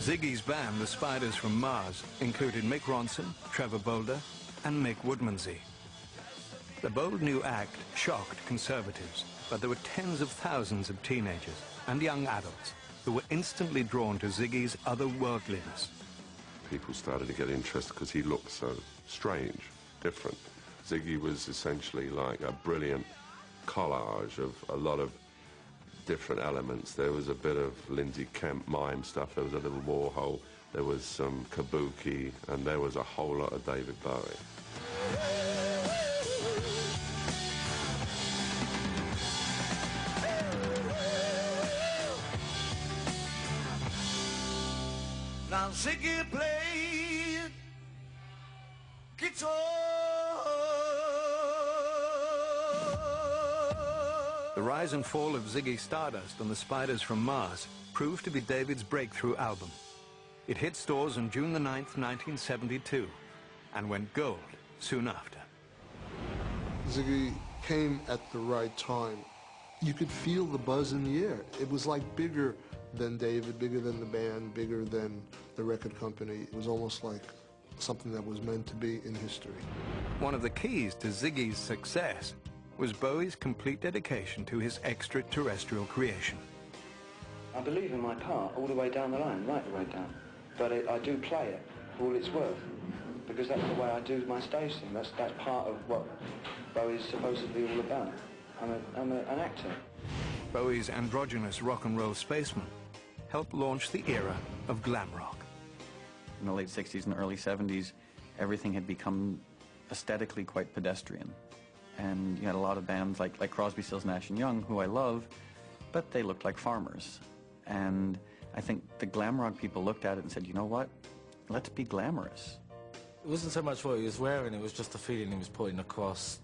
Ziggy's band, the Spiders from Mars, included Mick Ronson, Trevor Bolder, and Mick Woodmansey. The bold new act shocked conservatives, but there were tens of thousands of teenagers and young adults who were instantly drawn to Ziggy's otherworldliness. People started to get interested because he looked so strange, different. Ziggy was essentially like a brilliant collage of a lot of different elements. There was a bit of Lindsay Kemp mime stuff, there was a little Warhol, there was some kabuki, and there was a whole lot of David Bowie. Now Ziggy played guitar. The rise and fall of Ziggy Stardust and the Spiders from Mars proved to be David's breakthrough album. It hit stores on June the 9th, 1972, and went gold soon after. Ziggy came at the right time. You could feel the buzz in the air. It was like bigger than David, bigger than the band, bigger than the record company. It was almost like something that was meant to be in history. One of the keys to Ziggy's success was Bowie's complete dedication to his extraterrestrial creation. I believe in my part all the way down the line, right the way down. But I do play it for all it's worth, because that's the way I do my stage thing. That's part of what Bowie's supposed to be all about. I'm an actor. Bowie's androgynous rock and roll spaceman helped launch the era of glam rock. In the late 60s and early 70s, everything had become aesthetically quite pedestrian. And you had a lot of bands like Crosby, Stills, Nash & Young, who I love, but they looked like farmers. And I think the glam rock people looked at it and said, you know what, let's be glamorous. It wasn't so much what he was wearing, it was just the feeling he was putting across.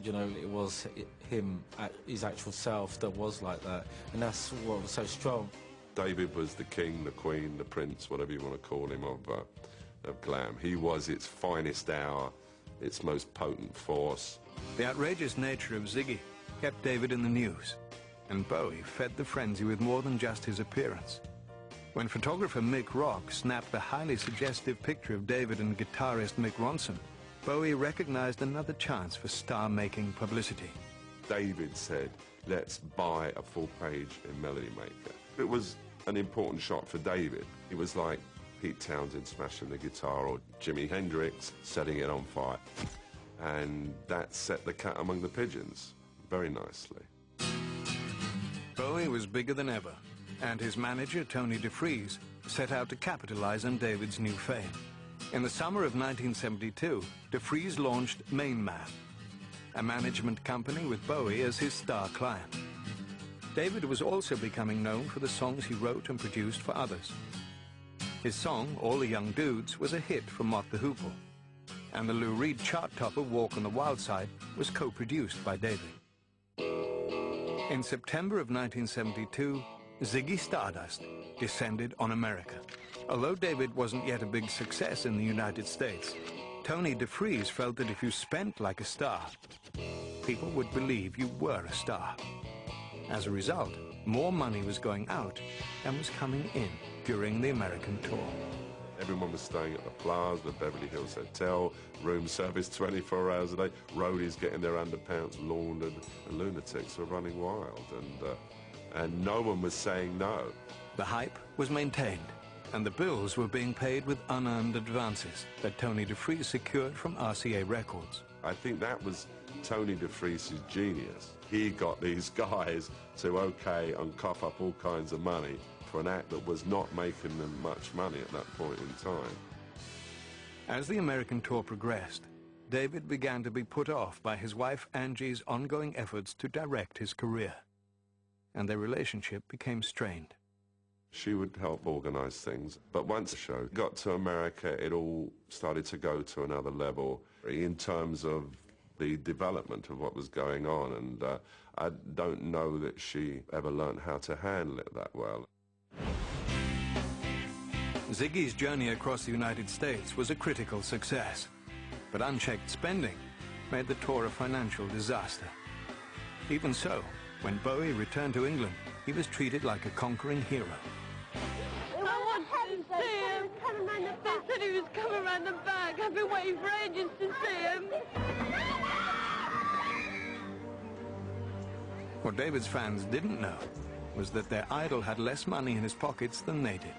You know, it was him, his actual self that was like that, and that's what was so strong. David was the king, the queen, the prince, whatever you want to call him, of glam. He was its finest hour, its most potent force. The outrageous nature of Ziggy kept David in the news, and Bowie fed the frenzy with more than just his appearance. When photographer Mick Rock snapped the highly suggestive picture of David and guitarist Mick Ronson, Bowie recognized another chance for star-making publicity. David said, let's buy a full page in Melody Maker. It was an important shot for David. It was like Pete Townsend smashing the guitar or Jimi Hendrix setting it on fire. And that set the cat among the pigeons very nicely. Bowie was bigger than ever, and his manager, Tony DeFries, set out to capitalize on David's new fame. In the summer of 1972, DeFries launched Main Man, a management company with Bowie as his star client. David was also becoming known for the songs he wrote and produced for others. His song, All the Young Dudes, was a hit for Mott the Hoople, and the Lou Reed chart-topper Walk on the Wild Side was co-produced by David. In September of 1972, Ziggy Stardust descended on America. Although David wasn't yet a big success in the United States, Tony DeFries felt that if you spent like a star, people would believe you were a star. As a result, more money was going out than was coming in during the American tour. Everyone was staying at the Plaza, the Beverly Hills Hotel, room service 24 hours a day, roadies getting their underpants laundered, and lunatics were running wild, and no one was saying no. The hype was maintained, and the bills were being paid with unearned advances that Tony DeFries secured from RCA Records. I think that was Tony DeFries' genius. He got these guys to okay and cough up all kinds of money for an act that was not making them much money at that point in time. As the American tour progressed, David began to be put off by his wife Angie's ongoing efforts to direct his career, and their relationship became strained. She would help organize things, but once the show got to America, it all started to go to another level in terms of the development of what was going on, and I don't know that she ever learned how to handle it that well. Ziggy's journey across the United States was a critical success, but unchecked spending made the tour a financial disaster. Even so, when Bowie returned to England, he was treated like a conquering hero. I want to round the back. I've been waiting for ages to see him. What David's fans didn't know was that their idol had less money in his pockets than they did.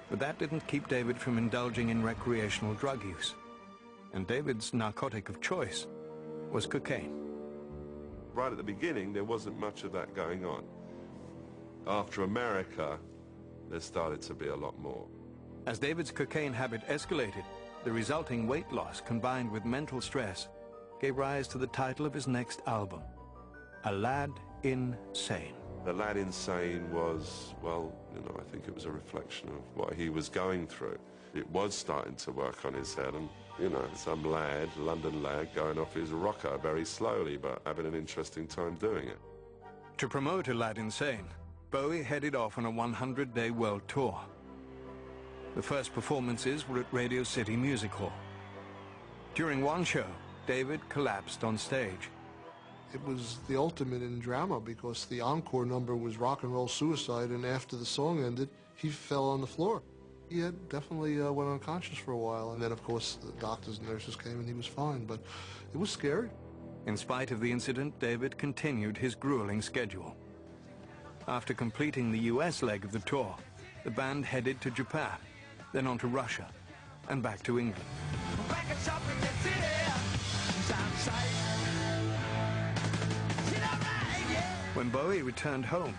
But that didn't keep David from indulging in recreational drug use. And David's narcotic of choice was cocaine. Right at the beginning, there wasn't much of that going on. After America, there started to be a lot more. As David's cocaine habit escalated, the resulting weight loss combined with mental stress gave rise to the title of his next album, A Lad Insane. The Lad Insane was, well, you know, I think it was a reflection of what he was going through. It was starting to work on his head, and, you know, some lad, London lad, going off his rocker very slowly, but having an interesting time doing it. To promote A Lad Insane, Bowie headed off on a 100-day world tour. The first performances were at Radio City Music Hall. During one show, David collapsed on stage. It was the ultimate in drama because the encore number was Rock and Roll Suicide, and after the song ended, he fell on the floor. He had definitely went unconscious for a while, and then, of course, the doctors and nurses came and he was fine, but it was scary. In spite of the incident, David continued his grueling schedule. After completing the US leg of the tour, the band headed to Japan, then on to Russia, and back to England. When Bowie returned home,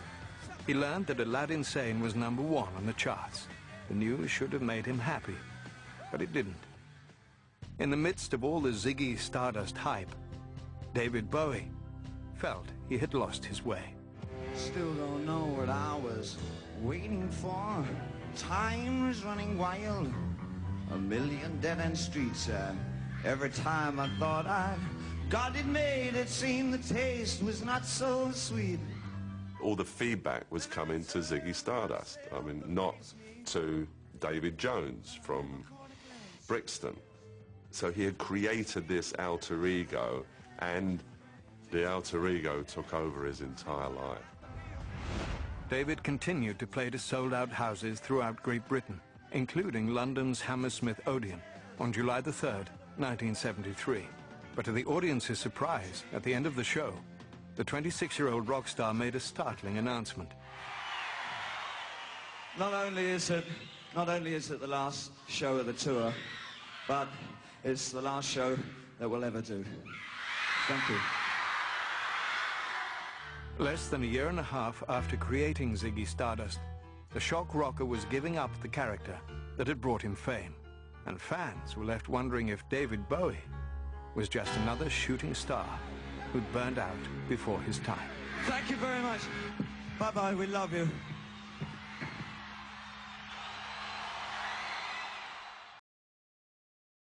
he learned that A Lad Insane was #1 on the charts. The news should have made him happy, but it didn't. In the midst of all the Ziggy Stardust hype, David Bowie felt he had lost his way. Still don't know what I was waiting for. Time was running wild. A million dead-end streets. Every time I thought I'd got it made, it seemed the taste was not so sweet. All the feedback was coming to Ziggy Stardust. I mean, not to David Jones from Brixton. So he had created this alter ego, and the alter ego took over his entire life. David continued to play to sold-out houses throughout Great Britain, including London's Hammersmith Odeon, on July the 3rd, 1973. But to the audience's surprise, at the end of the show, the 26-year-old rock star made a startling announcement. Not only is it the last show of the tour, but it's the last show that we'll ever do. Thank you. Less than a year and a half after creating Ziggy Stardust, the shock rocker was giving up the character that had brought him fame, and fans were left wondering if David Bowie was just another shooting star who'd burned out before his time. Thank you very much. Bye-bye, we love you.